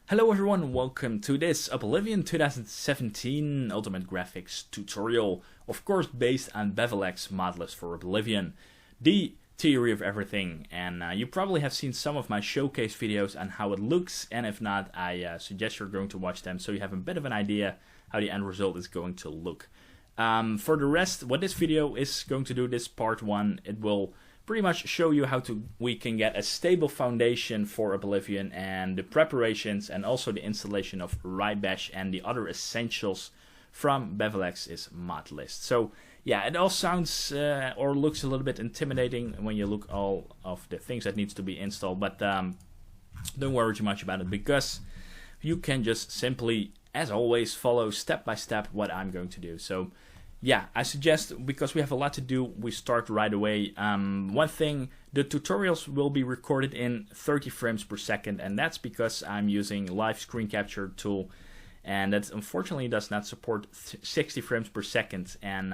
Hello everyone, welcome to this Up Oblivion 2017 Ultimate Graphics tutorial, of course based on Bevi Lex mod list for Oblivion, the theory of everything. And you probably have seen some of my showcase videos on how it looks, and if not, I suggest you're going to watch them so you have a bit of an idea how the end result is going to look. For the rest, what this video is going to do, this part 1, it will pretty much show you how we can get a stable foundation for Oblivion and the preparations and also the installation of Rybash and the other essentials from Bevi Lex's mod list. So yeah, it all sounds or looks a little bit intimidating when you look all of the things that needs to be installed, but don't worry too much about it because you can just simply, as always, follow step by step what I'm going to do. So yeah, I suggest, because we have a lot to do, we start right away. One thing, the tutorials will be recorded in 30 frames per second, and that's because I'm using live screen capture tool, and that unfortunately does not support 60 frames per second. And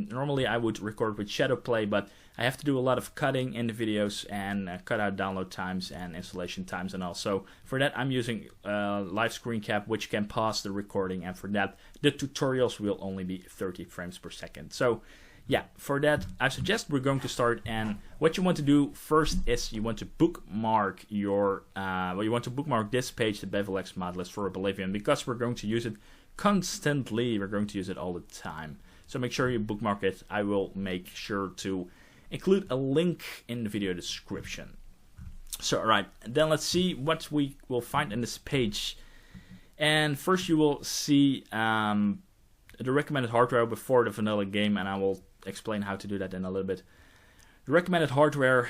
normally I would record with shadow play, but I have to do a lot of cutting in the videos and cut out download times and installation times and all. So for that I'm using live screen cap, which can pause the recording, and for that the tutorials will only be 30 frames per second. So yeah, for that I suggest we're going to start, and what you want to do first is you want to bookmark your you want to bookmark this page, the Bevi Lex mod list for Oblivion, because we're going to use it constantly, we're going to use it all the time. So make sure you bookmark it. I will make sure to include a link in the video description. So alright, then let's see what we will find in this page. And first you will see the recommended hardware before the vanilla game, and I will explain how to do that in a little bit. The recommended hardware: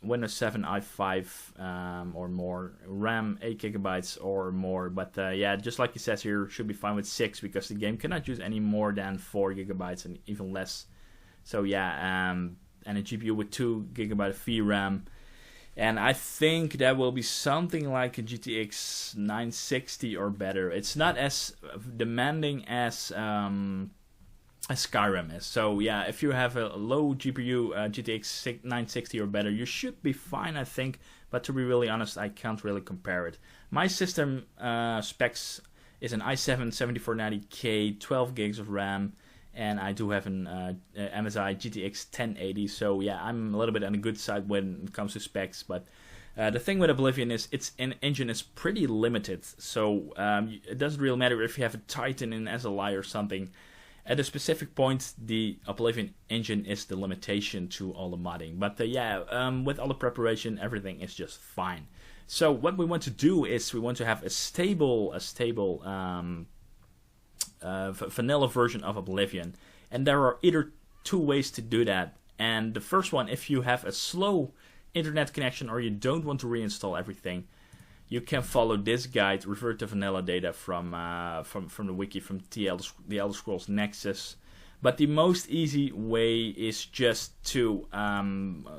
Windows 7 i5 or more, RAM 8GB or more, but yeah, just like it says here, should be fine with 6 because the game cannot use any more than 4GB and even less. So yeah, and a GPU with 2GB of VRAM, and I think that will be something like a GTX 960 or better. It's not as demanding as Skyrim is. So yeah, if you have a low GPU, GTX 960 or better, you should be fine, I think. But to be really honest, I can't really compare it. My system specs is an i7 7490K, 12 gigs of RAM, and I do have an MSI GTX 1080. So yeah, I'm a little bit on the good side when it comes to specs. But the thing with Oblivion is its engine is pretty limited. So it doesn't really matter if you have a Titan in SLI or something. At a specific point, the Oblivion engine is the limitation to all the modding. But yeah, with all the preparation, everything is just fine. So what we want to do is we want to have a stable vanilla version of Oblivion. And there are either two ways to do that. And the first one, if you have a slow internet connection or you don't want to reinstall everything, you can follow this guide, revert to vanilla data from the wiki, from the Elder Scrolls Nexus. But the most easy way is just to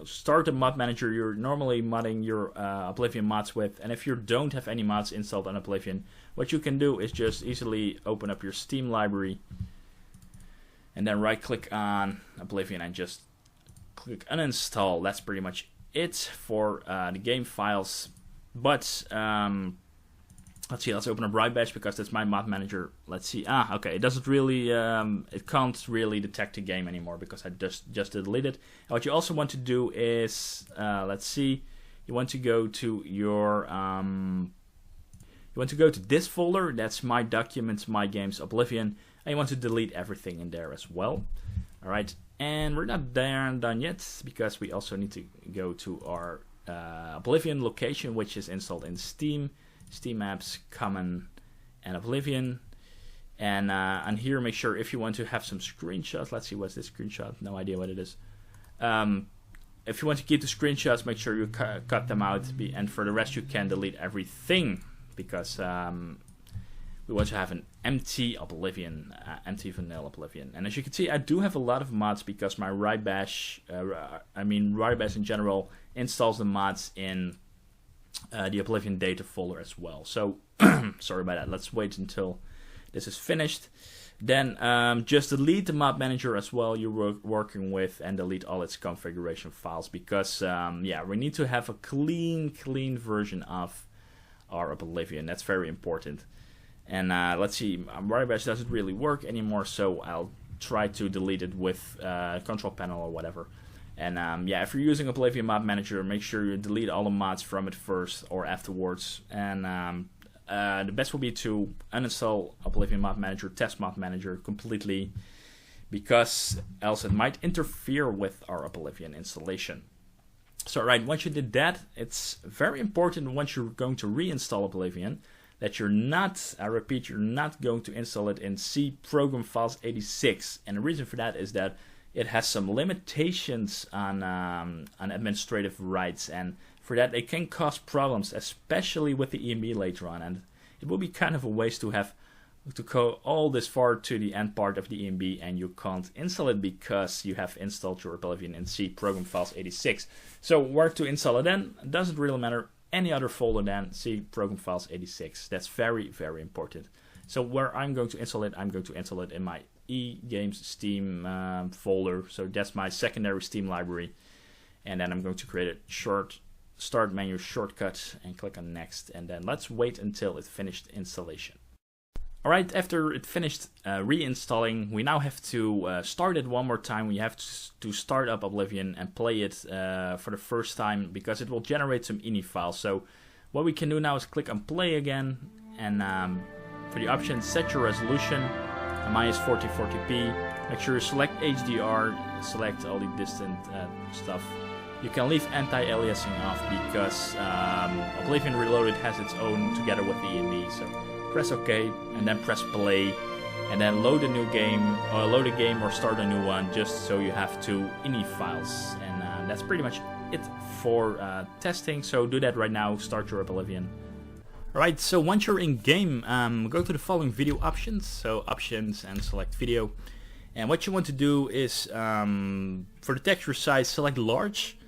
start a mod manager you're normally modding your Oblivion mods with. And if you don't have any mods installed on Oblivion, what you can do is just easily open up your Steam library and then right click on Oblivion and just click uninstall. That's pretty much it for the game files. But let's see, let's open up Rybash because that's my mod manager. Let's see. Okay, it doesn't really, it can't really detect the game anymore because I just deleted it. And what you also want to do is, let's see, you want to go to your, you want to go to this folder. That's my documents, my games, Oblivion, and you want to delete everything in there as well. All right, and we're not done yet because we also need to go to our Oblivion location, which is installed in Steam Apps, Common, and Oblivion. And on here, make sure if you want to have some screenshots. Let's see, what's this screenshot? No idea what it is. If you want to keep the screenshots, make sure you cut them out. And for the rest, you can delete everything because we want to have an empty Oblivion, empty vanilla Oblivion. And as you can see, I do have a lot of mods because my Rybash, Rybash in general, installs the mods in the Oblivion data folder as well. So, sorry about that. Let's wait until this is finished. Then just delete the mod manager as well you're working with, and delete all its configuration files because, yeah, we need to have a clean version of our Oblivion. That's very important. And let's see, RAID doesn't really work anymore, so I'll try to delete it with control panel or whatever. And yeah, if you're using Oblivion Mod Manager, make sure you delete all the mods from it first or afterwards. And the best will be to uninstall Oblivion Mod Manager, Test Mod Manager completely, because else it might interfere with our Oblivion installation. So right, once you did that, it's very important once you're going to reinstall Oblivion that you're not, I repeat, you're not going to install it in C Program Files 86. And the reason for that is that it has some limitations on administrative rights, and for that it can cause problems, especially with the EMB later on. And it will be kind of a waste to have to go all this far to the end part of the EMB and you can't install it because you have installed your Oblivion in C Program Files 86. So where to install it then? It doesn't really matter. Any other folder than C Program Files 86. That's very, very important. So where I'm going to install it, I'm going to install it in my eGames Steam folder. So that's my secondary Steam library. And then I'm going to create a short start menu shortcut and click on next. And then let's wait until it finished installation. Alright, after it finished reinstalling, we now have to start it one more time. We have to start up Oblivion and play it for the first time, because it will generate some ini files. So what we can do now is click on play again, and for the option set your resolution, mine is 1440p. Make sure you select HDR, select all the distant stuff. You can leave anti-aliasing off because Oblivion Reloaded has its own together with the EMB. So press OK, and then press play, and then load a new game, or load a game or start a new one, just so you have two ini files. And that's pretty much it for testing, so do that right now, start your Oblivion. Alright, so once you're in game, go to the following video options, so options and select video. And what you want to do is, for the texture size, select large,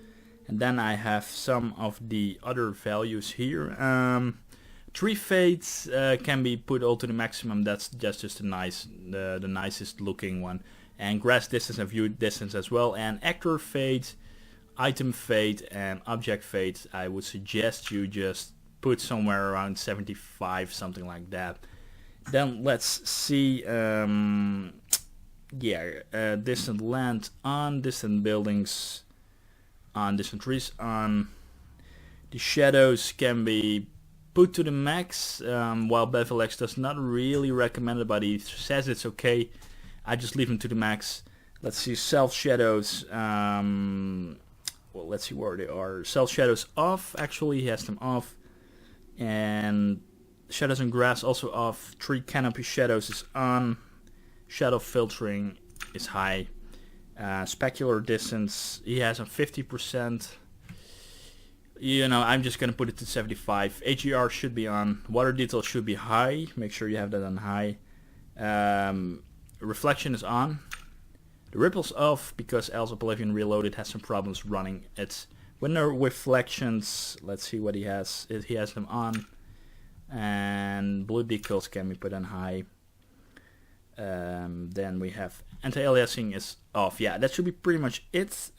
and then I have some of the other values here. Tree fades can be put all to the maximum. That's just the nicest looking one. And grass distance and view distance as well. And actor fade, item fade, and object fade, I would suggest you just put somewhere around 75, something like that. Then let's see. Distant land on, distant buildings on, distant trees on. The shadows can be put to the max, while Bevi Lex does not really recommend it, but he says it's okay. I just leave them to the max. Let's see, self shadows. Well, let's see where they are. Self shadows off. Actually, he has them off, and shadows and grass also off. Tree canopy shadows is on. Shadow filtering is high. Specular distance he has on 50%. You know, I'm just gonna put it to 75. HDR should be on. Water detail should be high. Make sure you have that on high. Reflection is on. The ripples off, because else Oblivion Reloaded has some problems running. It's when there are reflections. Let's see what he has. He has them on. And blue decals can be put on high. Then we have anti-aliasing is off. Yeah, that should be pretty much it.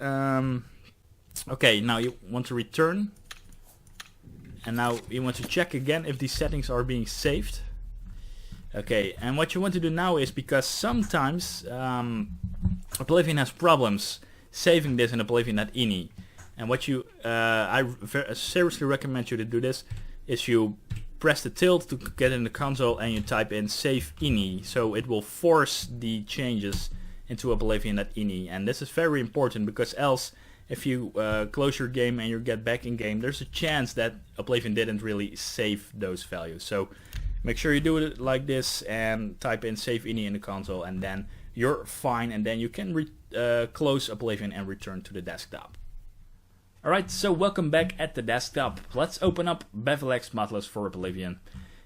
Okay, now you want to return, and now you want to check again if these settings are being saved. Okay, and what you want to do now is, because sometimes Oblivion has problems saving this in Oblivion.ini, and what you I seriously recommend you to do this is you press the tilde to get in the console and you type in save ini, so it will force the changes into Oblivion.ini. And this is very important, because else if you close your game and you get back in game, there's a chance that Oblivion didn't really save those values. So make sure you do it like this and type in save ini in the console, and then you're fine, and then you can close Oblivion and return to the desktop. Alright, so welcome back at the desktop. Let's open up Bevi Lex modless for Oblivion.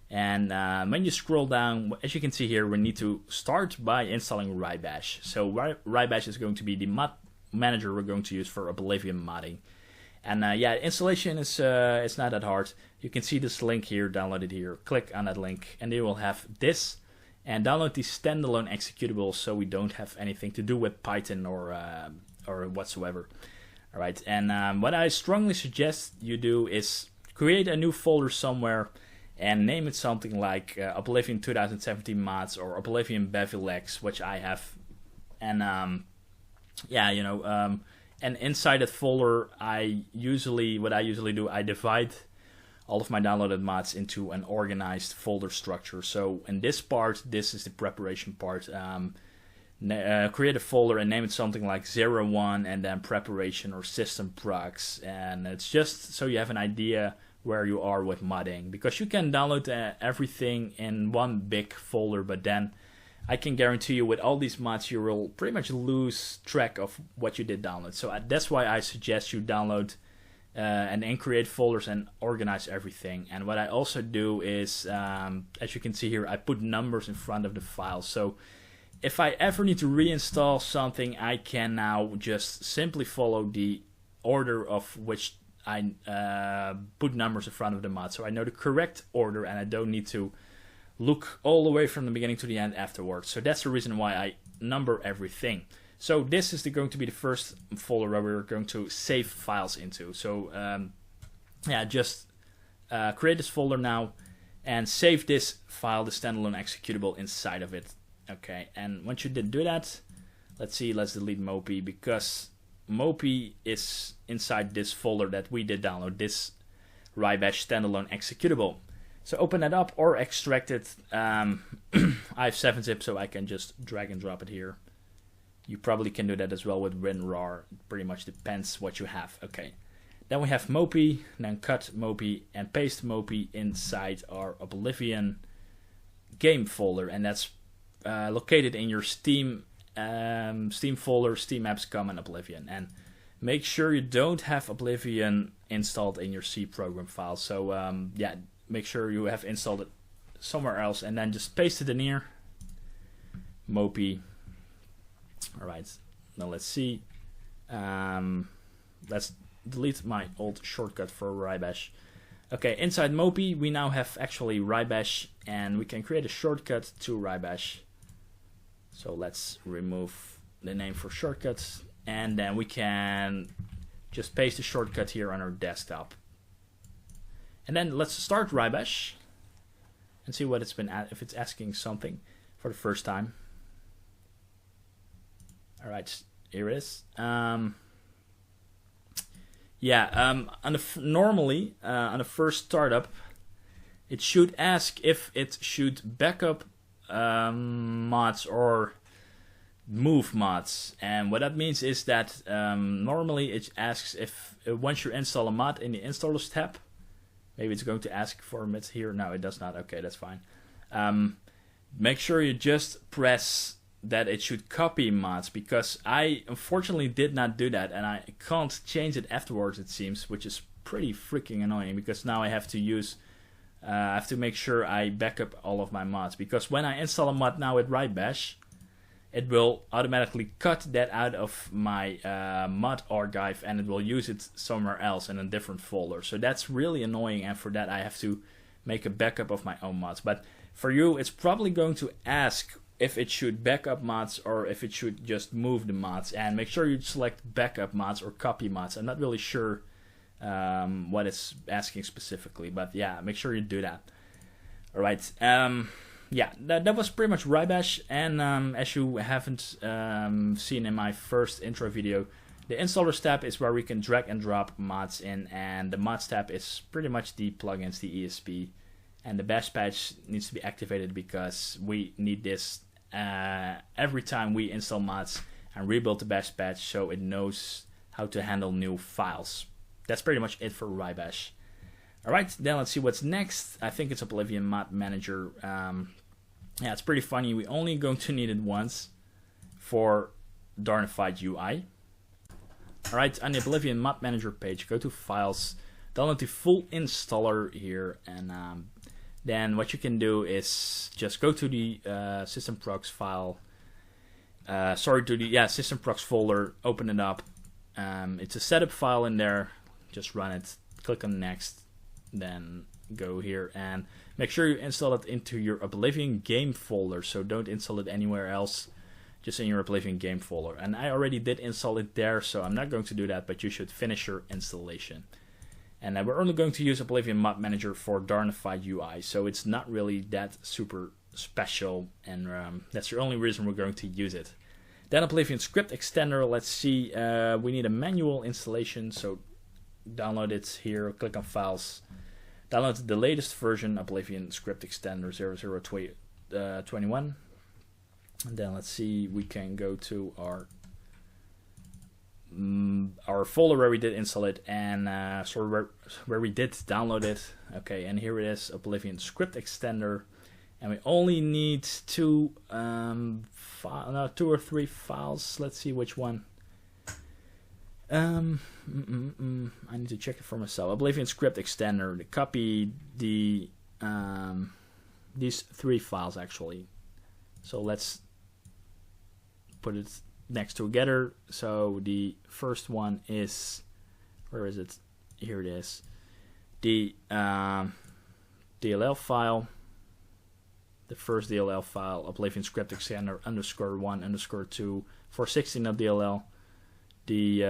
And when you scroll down, as you can see here, we need to start by installing RAID. So RAID is going to be the mod manager we're going to use for Oblivion modding. And yeah, installation is it's not that hard. You can see this link here, download it here, click on that link, and you will have this. And download the standalone executables, so we don't have anything to do with Python or whatsoever. Alright, and what I strongly suggest you do is create a new folder somewhere and name it something like Oblivion 2017 mods or Oblivion Bevi Lex, which I have. And and inside that folder, what I usually do, I divide all of my downloaded mods into an organized folder structure. So in this part, this is the preparation part. Create a folder and name it something like 01 and then preparation or system procs, and it's just so you have an idea where you are with modding, because you can download everything in one big folder, but then I can guarantee you with all these mods you will pretty much lose track of what you did download. So that's why I suggest you download and then create folders and organize everything. And what I also do is, as you can see here, I put numbers in front of the files. So if I ever need to reinstall something, I can now just simply follow the order of which I put numbers in front of the mod. So I know the correct order and I don't need to look all the way from the beginning to the end afterwards. So that's the reason why I number everything. So this is going to be the first folder where we're going to save files into. So just create this folder now and save this file, the standalone executable, inside of it. Okay, and once you did do that, let's delete Mopey, because Mopey is inside this folder that we did download, this rybash standalone executable. So open that up or extract it. I have 7-zip, so I can just drag and drop it here. You probably can do that as well with WinRAR. It pretty much depends what you have. Okay. Then we have Mopey, then cut Mopey and paste Mopey inside our Oblivion game folder, and that's located in your Steam folder, Steam Apps Common Oblivion. And make sure you don't have Oblivion installed in your C program file. So make sure you have installed it somewhere else, and then just paste it in here. Mopey. Alright, now let's see. Let's delete my old shortcut for rybash. Okay, inside Mopey we now have actually rybash, and we can create a shortcut to rybash. So let's remove the name for shortcuts, and then we can just paste the shortcut here on our desktop. And then let's start rybash and see what it's been if it's asking something for the first time. Alright, here it is. Normally on the first startup, it should ask if it should backup mods or move mods. And what that means is that normally it asks if once you install a mod in the installers tab, maybe it's going to ask for it here. No, it does not. Okay, that's fine. Make sure you just press that it should copy mods, because I unfortunately did not do that, and I can't change it afterwards, it seems, which is pretty freaking annoying, because now I have to make sure I back up all of my mods, because when I install a mod now with rybash, it will automatically cut that out of my mod archive, and it will use it somewhere else in a different folder. So that's really annoying, and for that I have to make a backup of my own mods. But for you, it's probably going to ask if it should backup mods or if it should just move the mods, and make sure you select backup mods or copy mods. I'm not really sure what it's asking specifically, but yeah, make sure you do that. Alright, that was pretty much rybash, and as you haven't seen in my first intro video, the installers tab is where we can drag and drop mods in, and the mods tab is pretty much the plugins, the ESP. And the bash patch needs to be activated because we need this every time we install mods and rebuild the bash patch, so it knows how to handle new files. That's pretty much it for rybash. Alright, then let's see what's next. I think it's Oblivion Manager. It's pretty funny. We're only going to need it once for Darnified UI. Alright, on the Oblivion Manager page, go to Files, download the full installer here, and then what you can do is just go to the system procs file. System procs folder. Open it up. It's a setup file in there. Just run it. Click on next. Then go here and make sure you install it into your Oblivion game folder. So don't install it anywhere else. Just in your Oblivion game folder. And I already did install it there, so I'm not going to do that. But you should finish your installation. And we're only going to use Oblivion Manager for Darnified UI, so it's not really that super special, and that's the only reason we're going to use it. Then Oblivion Script Extender, let's see, we need a manual installation, so download it here, click on Files, download the latest version, Oblivion Script Extender 0021, and then let's see, we can go to our folder where we did install it, and where we did download it. Okay, and here it is, Oblivion Script Extender, and we only need two or three files. Let's see which one. I need to check it for myself. Oblivion Script Extender. Copy these 3 files actually. So let's put it next together. So the first one is, where is it? Here it is. The DLL file. The first DLL file, Oblivion Script Extender _1_2 for 16.dll. The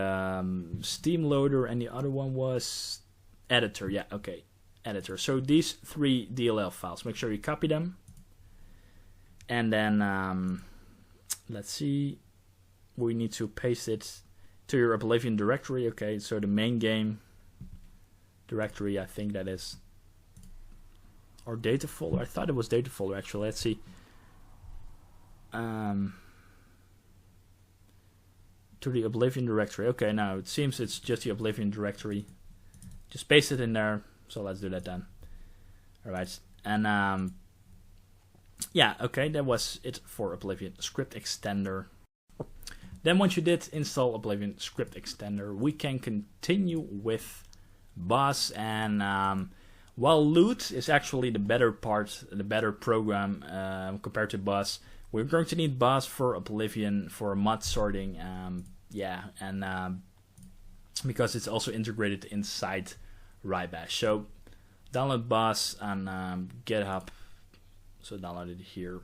Steam loader, and the other one was editor. Yeah, okay, editor. So these 3 DLL files, make sure you copy them. And then let's see, we need to paste it to your Oblivion directory. Okay, so the main game directory, I think that is, or data folder. I thought it was data folder actually. Let's see. To the Oblivion directory. Okay, now it seems it's just the Oblivion directory. Just paste it in there. So let's do that then. Alright, and yeah, okay, that was it for Oblivion Script Extender. Then once you did install Oblivion Script Extender, we can continue with Boss, and while Loot is actually the better part, the better program compared to Boss, we're going to need Boss for Oblivion for mod sorting, yeah, and because it's also integrated inside RyBash. So download Boss on GitHub, so download it here,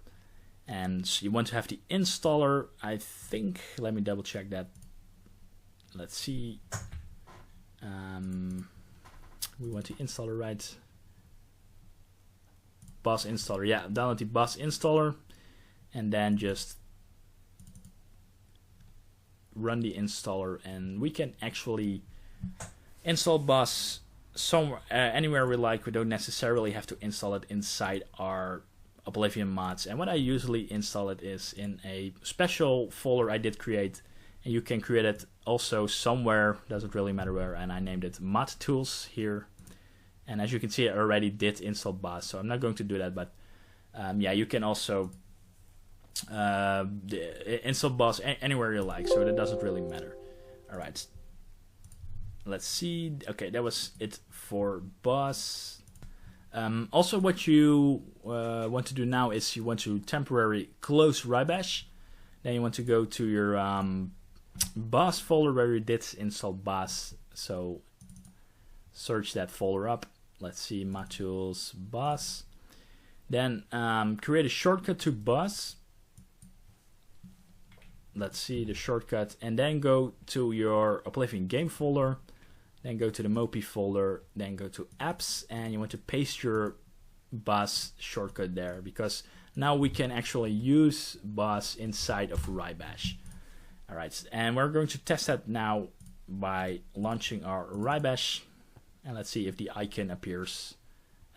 and you want to have the installer. I think, let me double check that. Let's see. We want the installer, right? Boss installer, yeah, download the Boss installer, and then just run the installer, and we can actually install Boss somewhere, anywhere we like. We don't necessarily have to install it inside our Oblivion mods, and what I usually install it is in a special folder I did create, and you can create it also somewhere, doesn't really matter where, and I named it Mod Tools here. And as you can see, I already did install Boss, so I'm not going to do that, but yeah, you can also install Boss anywhere you like, so that doesn't really matter. Alright, let's see. Okay, that was it for Boss. Also, what you want to do now is you want to temporarily close RyBash. Then you want to go to your Boss folder where you did install Boss. So search that folder up. Let's see, Mod Tools, Boss. Then create a shortcut to Boss. Let's see the shortcut, and then go to your Oblivion game folder. Then go to the Mopey folder. Then go to Apps, and you want to paste your Boss shortcut there, because now we can actually use Boss inside of RyBash. Alright, and we're going to test that now by launching our RyBash. And let's see if the icon appears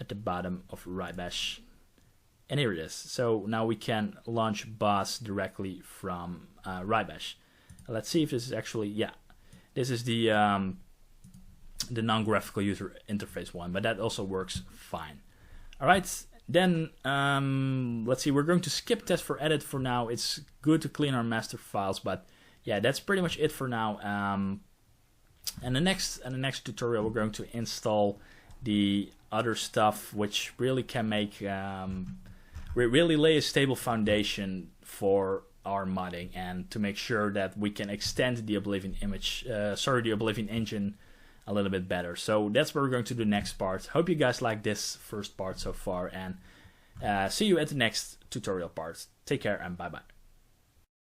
at the bottom of RyBash. And here it is. So now we can launch Boss directly from RyBash. Let's see if this is actually, yeah, this is the non-graphical user interface one, but that also works fine. Alright, then let's see, we're going to skip test for edit for now. It's good to clean our master files, but yeah, that's pretty much it for now. And the next tutorial, we're going to install the other stuff, which really can make really lay a stable foundation for our modding, and to make sure that we can extend the Oblivion the Oblivion engine a little bit better. So that's what we're going to do next part. Hope you guys like this first part so far, and see you at the next tutorial part. Take care and bye bye.